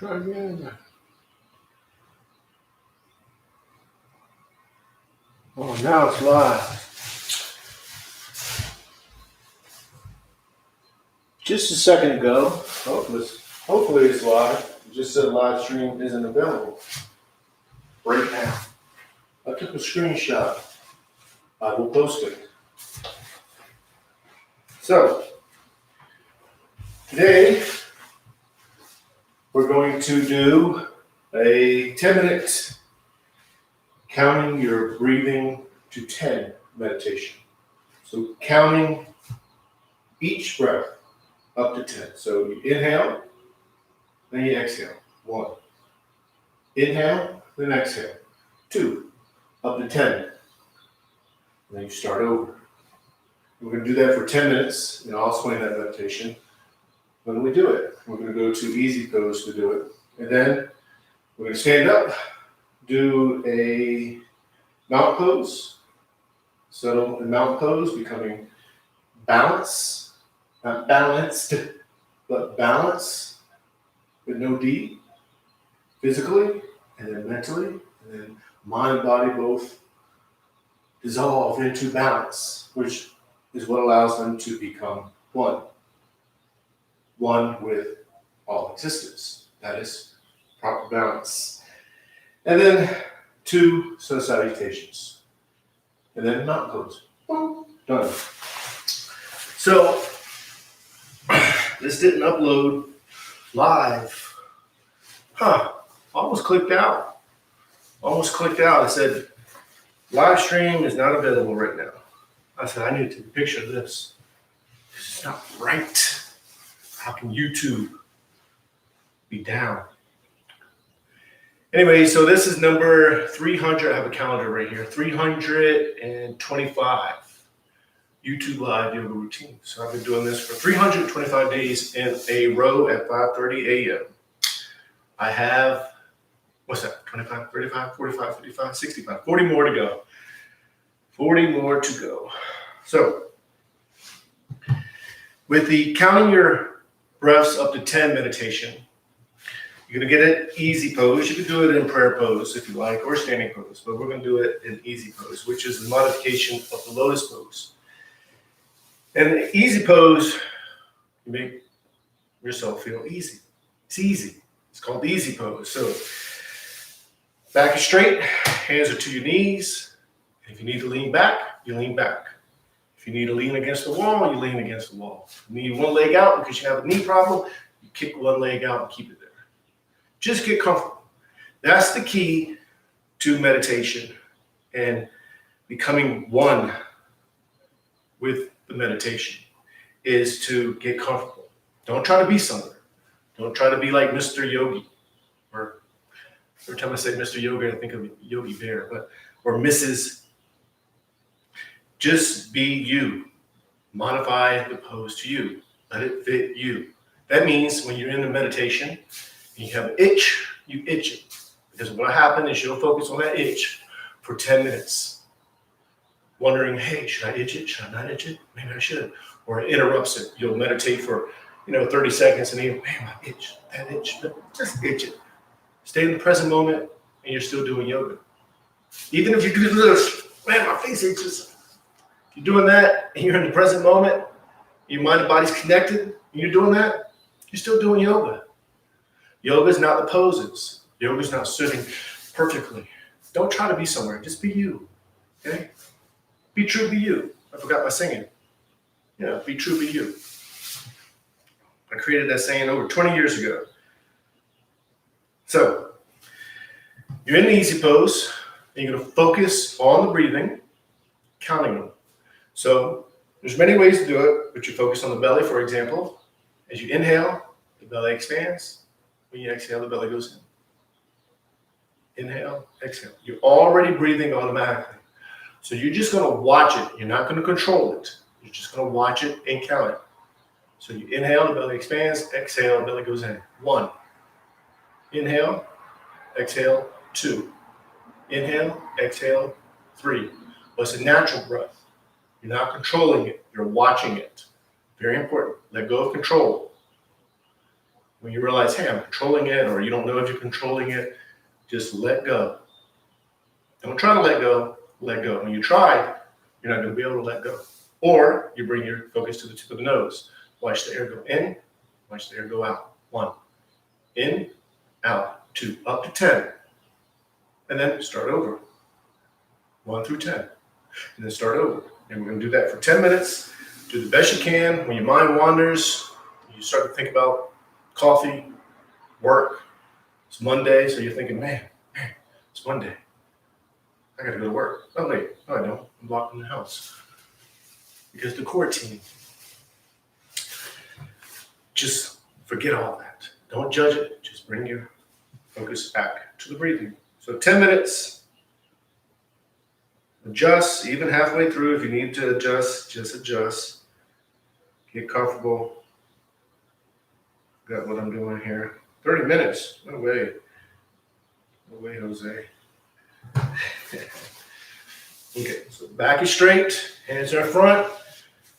Try again. Oh, now it's live. Just a second ago, hopefully it's live. It just said live stream isn't available right now. I took a screenshot. I will post it. So, today we're going to do a 10-minute counting your breathing to 10 meditation. So counting each breath up to 10. So you inhale, then you exhale. 1. Inhale, then exhale. 2. Up to 10. And then you start over. We're going to do that for 10 minutes, and I'll explain that meditation when we do it. We're going to go to easy pose to do it. And then we're going to stand up, do a mountain pose. So in mountain pose, becoming balance, not balanced, but balance with no D, physically, and then mentally, and then mind and body both dissolve into balance, which is what allows them to become one. One with all existence. That is proper balance. And then 2 sun salutations. And then mountain pose. Boom, done. So, this didn't upload live. Almost clicked out. It said, live stream is not available right now. I said, I need to take a picture of this. This is not right. How can YouTube be down? Anyway, so this is number 300. I have a calendar right here. 325 YouTube live yoga routine. So I've been doing this for 325 days in a row at 5:30 a.m. I have, 25, 35, 45, 55, 65, 40 more to go. 40 more to go. So, with the counting your breaths up to 10 meditation, you're going to get an easy pose. You can do it in prayer pose if you like, or standing pose, but we're going to do it in easy pose, which is the modification of the lotus pose. And the easy pose, you make yourself feel easy. It's easy. It's called the easy pose. So, back is straight, hands are to your knees. If you need to lean back, you lean back. If you need to lean against the wall, you lean against the wall. If you need one leg out because you have a knee problem, you kick one leg out and keep it there. Just get comfortable. That's the key to meditation and becoming one with the meditation, is to get comfortable. Don't try to be somewhere. Don't try to be like Mr. Yogi. Or every time I say Mr. Yogi, I think of Yogi Bear, or Mrs. Just be you. Modify the pose to you. Let it fit you. That means when you're in the meditation and you have an itch, you itch it. Because what will happen is you'll focus on that itch for 10 minutes. Wondering, hey, should I itch it? Should I not itch it? Maybe I should. Or it interrupts it. You'll meditate for 30 seconds and you, man, my itch, that itch. Just itch it. Stay in the present moment and you're still doing yoga. Even if you do this, man, my face itches. If you're doing that and you're in the present moment, your mind and body's connected, and you're doing that, you're still doing yoga. Yoga is not the poses. Yoga is not sitting perfectly. Don't try to be somewhere. Just be you. Okay? Be true, be you. I forgot my singing. Be true, be you. I created that saying over 20 years ago. So, you're in the easy pose, and you're going to focus on the breathing, counting them. So, there's many ways to do it, but you focus on the belly, for example. As you inhale, the belly expands. When you exhale, the belly goes in. Inhale, exhale. You're already breathing automatically. So you're just going to watch it. You're not going to control it. You're just going to watch it and count it. So you inhale, the belly expands. Exhale, the belly goes in. 1. Inhale, exhale. 2. Inhale, exhale. 3. Well, it's a natural breath. You're not controlling it. You're watching it. Very important. Let go of control. When you realize, hey, I'm controlling it, or you don't know if you're controlling it, just let go. Don't try to let go, let go. When you try, you're not going to be able to let go. Or you bring your focus to the tip of the nose. Watch the air go in, watch the air go out. 1, in, out. 2, up to 10. And then start over. 1 through 10. And then start over. And we're going to do that for 10 minutes. Do the best you can. When your mind wanders, you start to think about coffee, work. It's Monday, so you're thinking, man, it's Monday. I got to go to work. Oh, wait. No, I don't. I'm locked in the house. Because the core team. Just forget all that. Don't judge it. Just bring your focus back to the breathing. So 10 minutes. Adjust, even halfway through. If you need to adjust, just adjust. Get comfortable. Got what I'm doing here. 30 minutes. No way. No way, Jose. Okay, so back is straight. Hands are in front.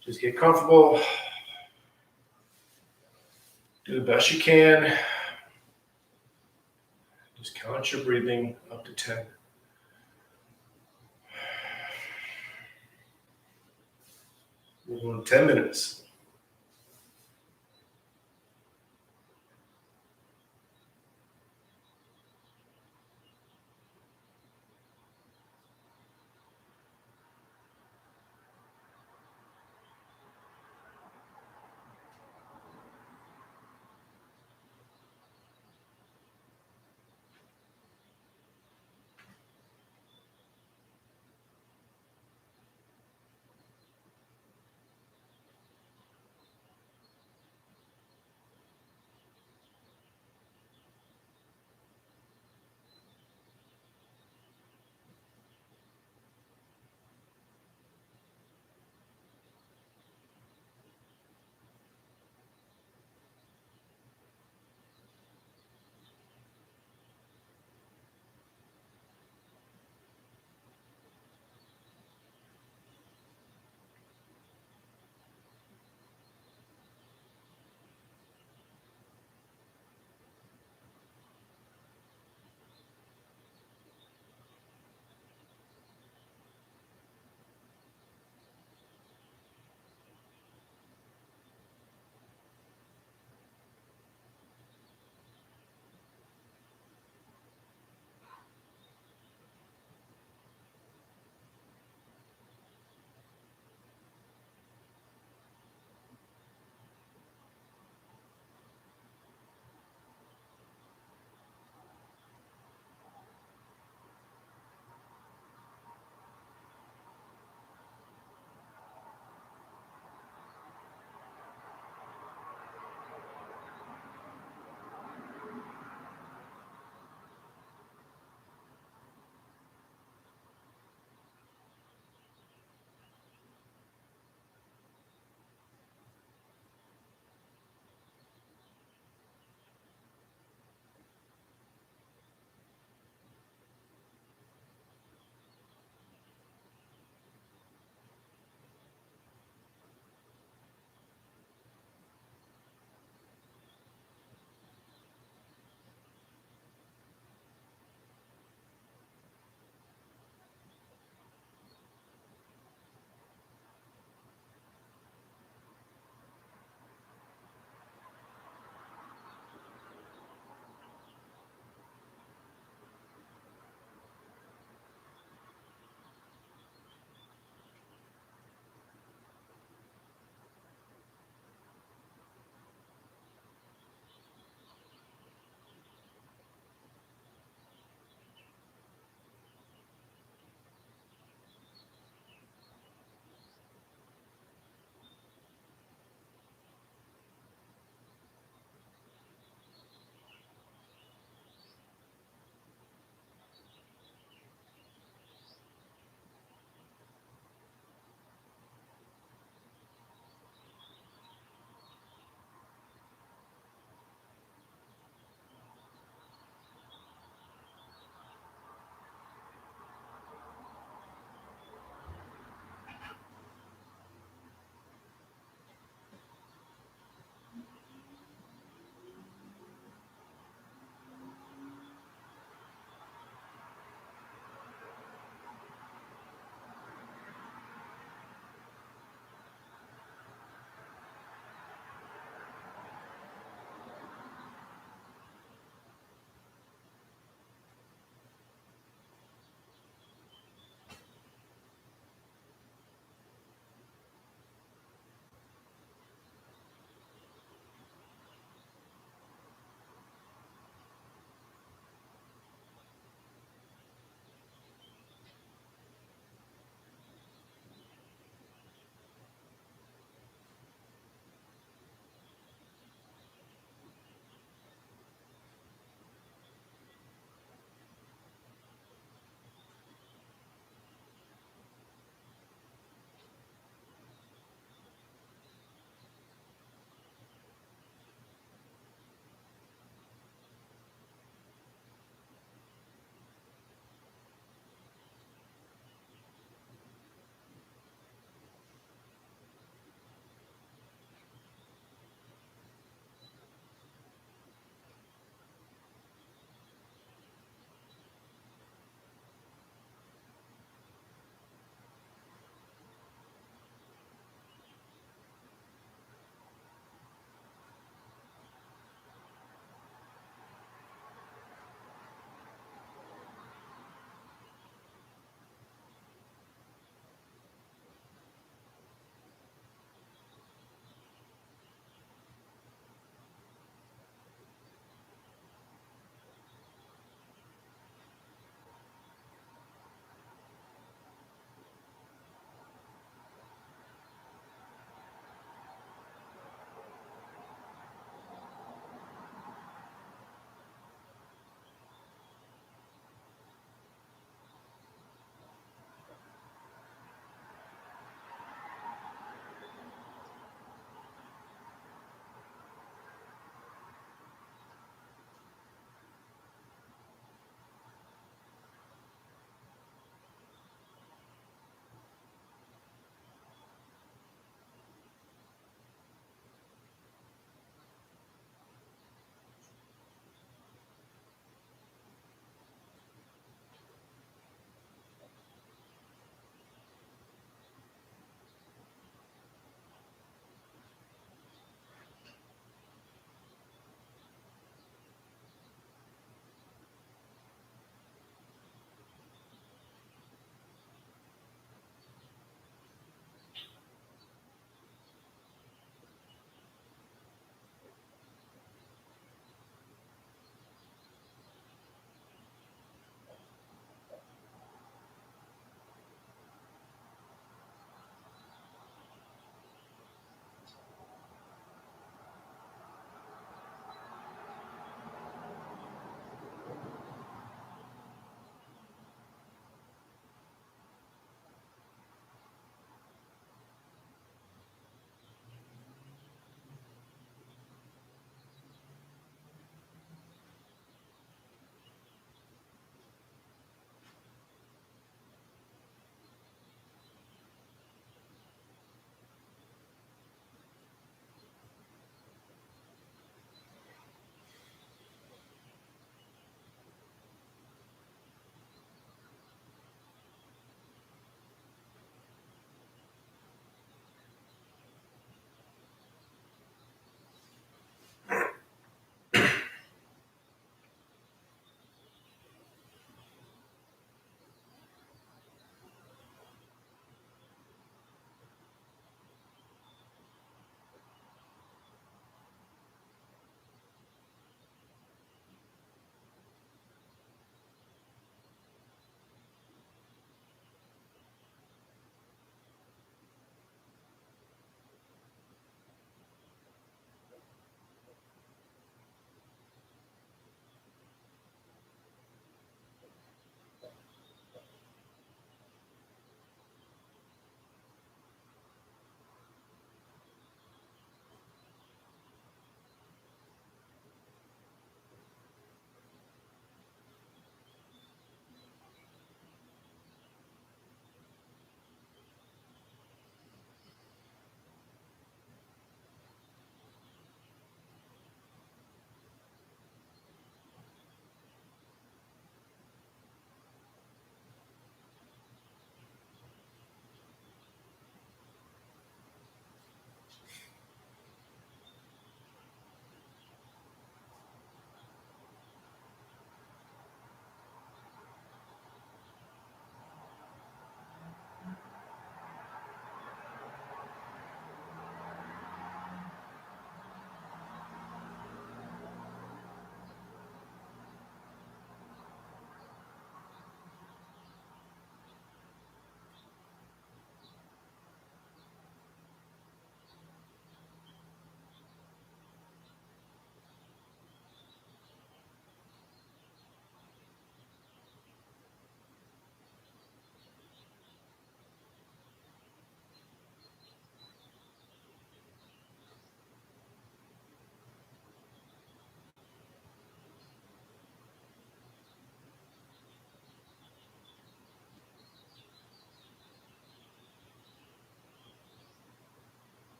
Just get comfortable. Do the best you can. Just count your breathing up to 10. We're going 10 minutes.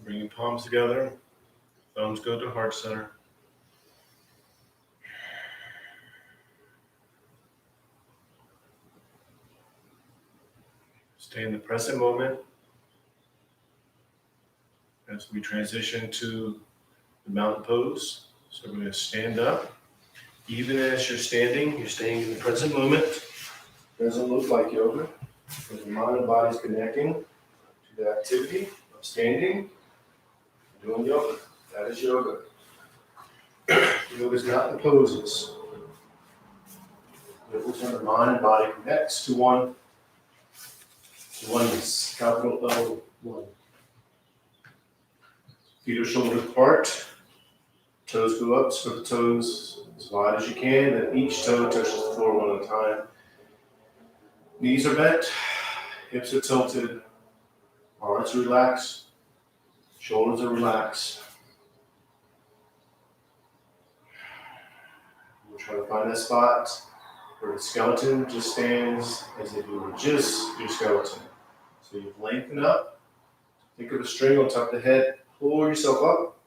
bring your palms together. Thumbs go to heart center. Stay in the present moment as we transition to the mountain pose. So we're going to stand up. Even as you're staying in the present moment. It doesn't look like yoga, because the mind and body is connecting to the activity of standing, doing yoga. That is yoga. Yoga is not the poses. Yoga is when the mind and body connects to oneness, capital O, one. Feet are shoulder apart. Toes go up, spread the toes as wide as you can, then each toe touches the floor one at a time. Knees are bent, hips are tilted, arms are relaxed, shoulders are relaxed. We'll try to find that spot where the skeleton just stands as if you were just your skeleton. So you lengthen up, think of a string on top of the head, pull yourself up,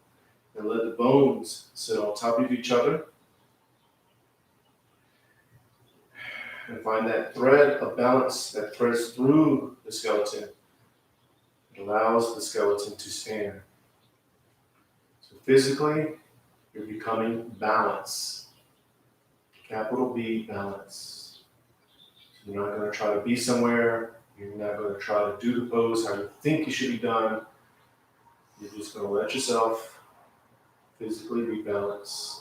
and let the bones sit on top of each other. And find that thread of balance that threads through the skeleton. It allows the skeleton to stand. So physically, you're becoming balance. Capital B, balance. So you're not going to try to be somewhere. You're not going to try to do the pose how you think you should be done. You're just going to let yourself physically be balanced.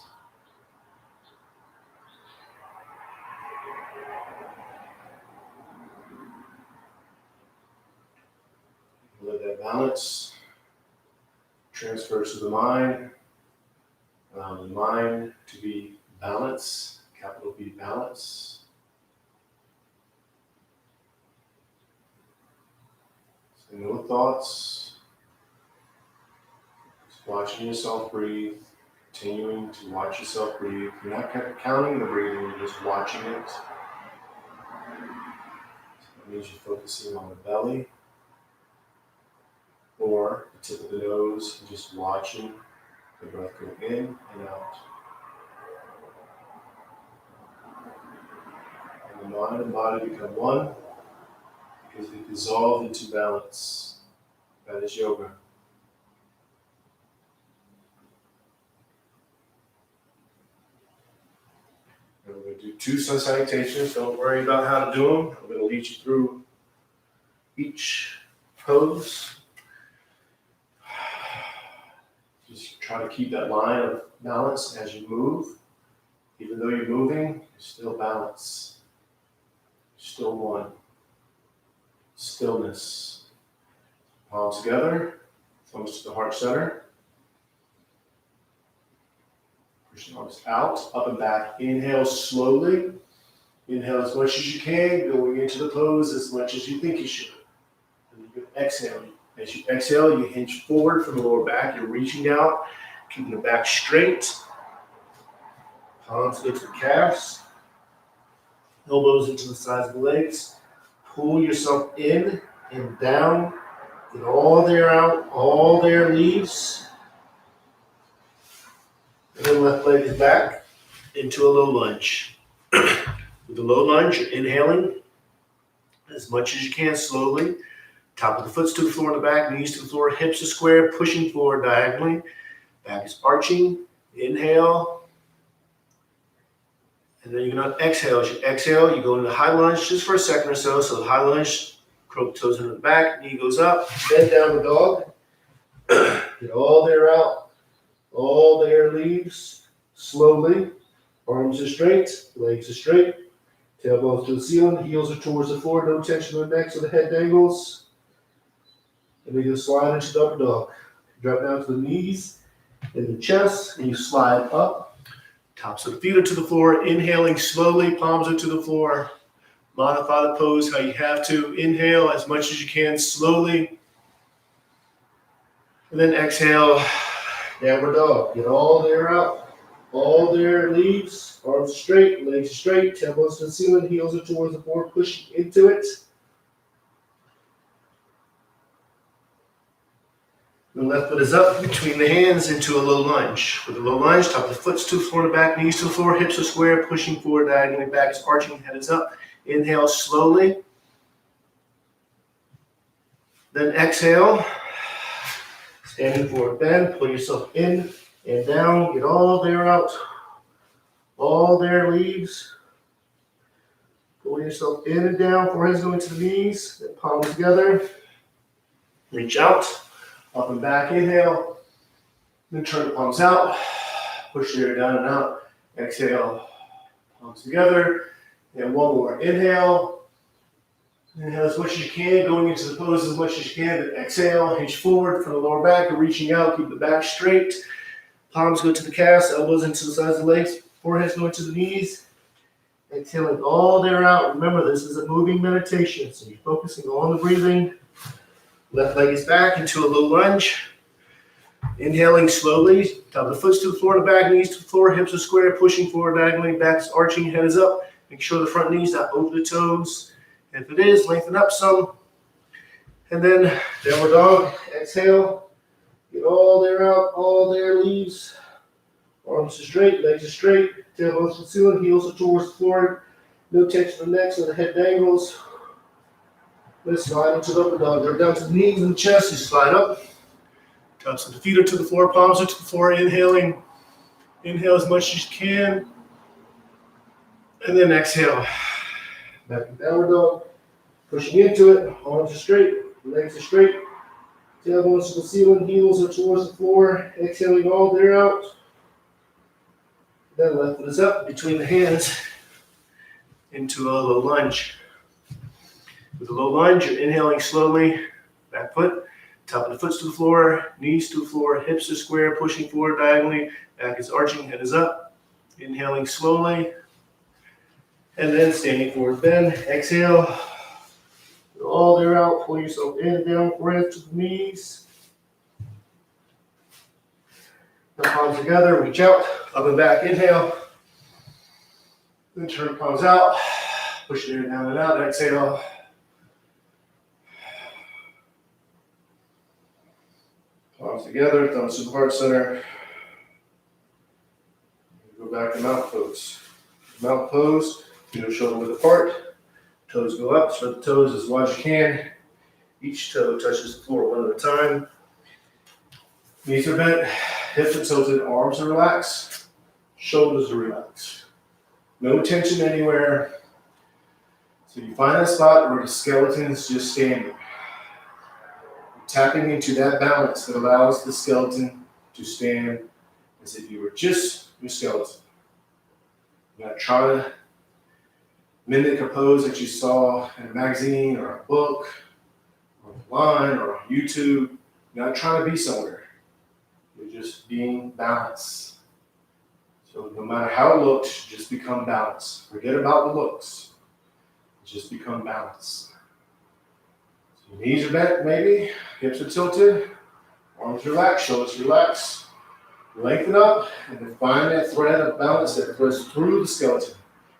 Let that balance transfer to the mind. Allow the mind to be balance, capital B, balance. So no thoughts. Just watching yourself breathe, continuing to watch yourself breathe. You're not counting the breathing, you're just watching it. So that means you're focusing on the belly, or the tip of the nose, and just watching the breath go in and out. And the mind and body become one because they dissolve into balance. That is yoga. And we're going to do 2 sun salutations. Don't worry about how to do them. I'm going to lead you through each pose. Just try to keep that line of balance as you move. Even though you're moving, you're still balanced. You're still one. Stillness. Palms together, thumbs to the heart center. Push the arms out, up and back. Inhale slowly. Inhale as much as you can, going into the pose as much as you think you should. And you can exhale. As you exhale, you hinge forward from the lower back. You're reaching out, keeping the back straight. Palms go to the calves. Elbows into the sides of the legs. Pull yourself in and down. Get all the air out, all the air leaves. And then left leg is back into a low lunge. With the low lunge, you're inhaling as much as you can slowly. Top of the foot's to the floor in the back, knees to the floor, hips are square, pushing forward diagonally. Back is arching. Inhale. And then you're going to exhale. As you exhale, you go into high lunge just for a second or so. So the high lunge, curl the toes into the back, knee goes up, bend down the dog. Get all the air out, all the air leaves. Slowly. Arms are straight, legs are straight. Tailbones to the ceiling, heels are towards the floor, no tension on the neck so the head dangles. And then you slide into the upper dog. Drop down to the knees and the chest, and you slide up. Tops of the feet are to the floor, inhaling slowly, palms are to the floor. Modify the pose how you have to. Inhale as much as you can, slowly. And then exhale, downward dog. Get all the air out, all the air leaves. Arms straight, legs straight, tailbones to the ceiling, heels are towards the floor, pushing into it. The left foot is up between the hands into a low lunge. With a low lunge, top of the foot to the floor, the back knees to the floor, hips are square, pushing forward diagonally, back is arching, head is up. Inhale slowly. Then exhale. Standing forward bend, pull yourself in and down, get all there out. All there leaves. Pull yourself in and down, forehead's going to the knees, then palms together. Reach out, up and back, inhale. Then turn the palms out, push the air down and out. Exhale, palms together. And one more, inhale. Inhale as much as you can, going into the pose as much as you can. Then exhale, hinge forward from the lower back, you're reaching out, keep the back straight. Palms go to the calves, elbows into the sides of the legs, forehead's going to the knees. Exhaling all there out. Remember, this is a moving meditation, so you're focusing on the breathing. Left leg is back into a low lunge. Inhaling slowly, top of the foot to the floor, the back knees to the floor, hips are square, pushing forward diagonally, back is arching, head is up. Make sure the front knee's not over the toes. If it is, lengthen up some. And then downward dog, exhale. Get all there out, all there leaves. Arms are straight, legs are straight, tailbones to the ceiling, heels are towards the floor. No tension in the neck so the head dangles. Let's slide into the upper dog. Drop down to the knees and the chest. You slide up. Tops of the feet are to the floor, palms are to the floor. Inhaling. Inhale as much as you can. And then exhale. Back to downward dog. Pushing into it. Arms are straight, legs are straight. Tailbones to the ceiling, heels are towards the floor. Exhaling all there out. Then left foot is up between the hands into a low lunge. With a low lunge, you're inhaling slowly, back foot, top of the foot to the floor, knees to the floor, hips are square, pushing forward diagonally, back is arching, head is up. Inhaling slowly, and then standing forward bend, exhale. All there out, pull yourself in and down, forehead to the knees. The palms together, reach out, up and back, inhale. Then turn the palms out, push it in, down and out, exhale. Palms together, thumbs to the heart center. Go back to mount pose. Mount pose, feet are shoulder width apart. Toes go up, spread the toes as wide as you can. Each toe touches the floor one at a time. Knees are bent, hips are tilted, arms are relaxed, shoulders are relaxed. No tension anywhere. So you find that spot where the skeleton is just standing. You're tapping into that balance that allows the skeleton to stand as if you were just your skeleton. You're not trying to mimic a pose that you saw in a magazine or a book or online or on YouTube. You're not trying to be somewhere. You're just being balanced. So no matter how it looks, just become balanced. Forget about the looks. Just become balanced. So your knees are bent maybe, hips are tilted, arms relaxed, shoulders relaxed. Lengthen up and then find that thread of balance that threads through the skeleton.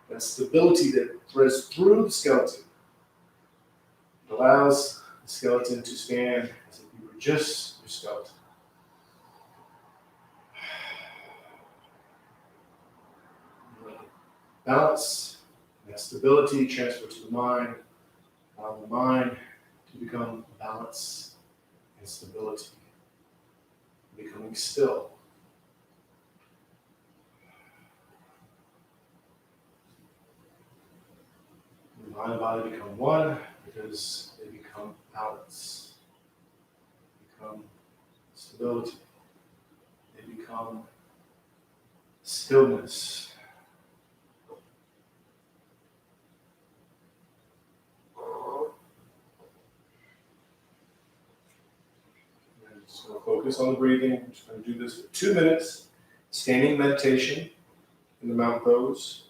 That stability that threads through the skeleton. It allows the skeleton to stand as if you were just your skeleton. Balance, that stability transfer to the mind, allow the mind to become balance and stability, becoming still. The mind and body become one because they become balance, become stability, they become stillness. So focus on the breathing. I'm just going to do this for 2 minutes. Standing meditation in the mount pose.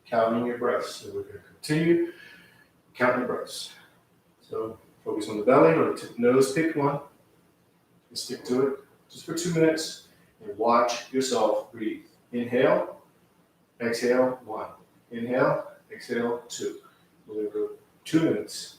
Counting your breaths. So we're going to continue counting the breaths. So focus on the belly or the tip of the nose. Pick one and stick to it just for 2 minutes and watch yourself breathe. Inhale, exhale, 1. Inhale, exhale, 2. We're going to go 2 minutes.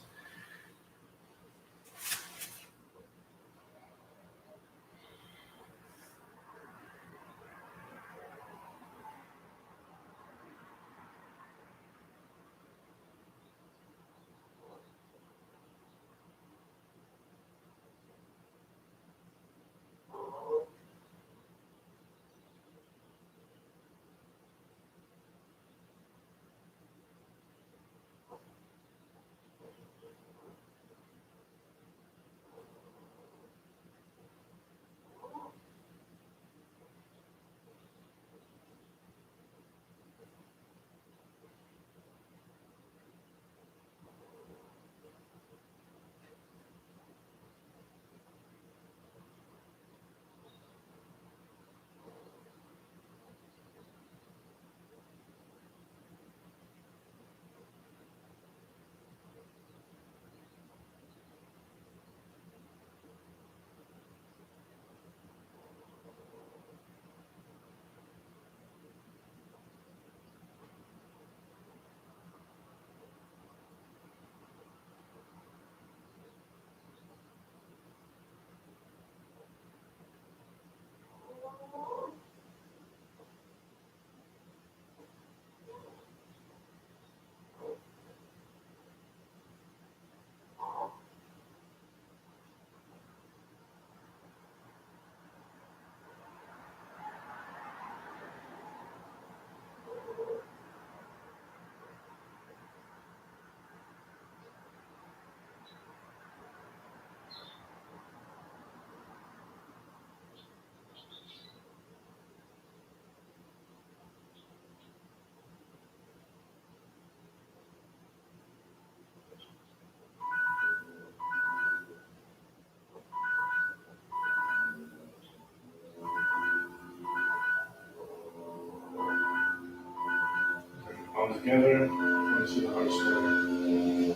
palms together. Into the heart center.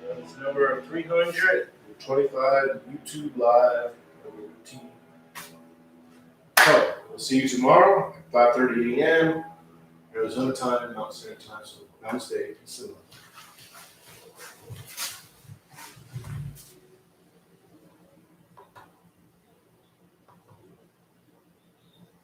That's number 325 YouTube Live routine. So, we'll see you tomorrow at 5:30 a.m. Arizona time and Mountain Standard Time. So, namaste.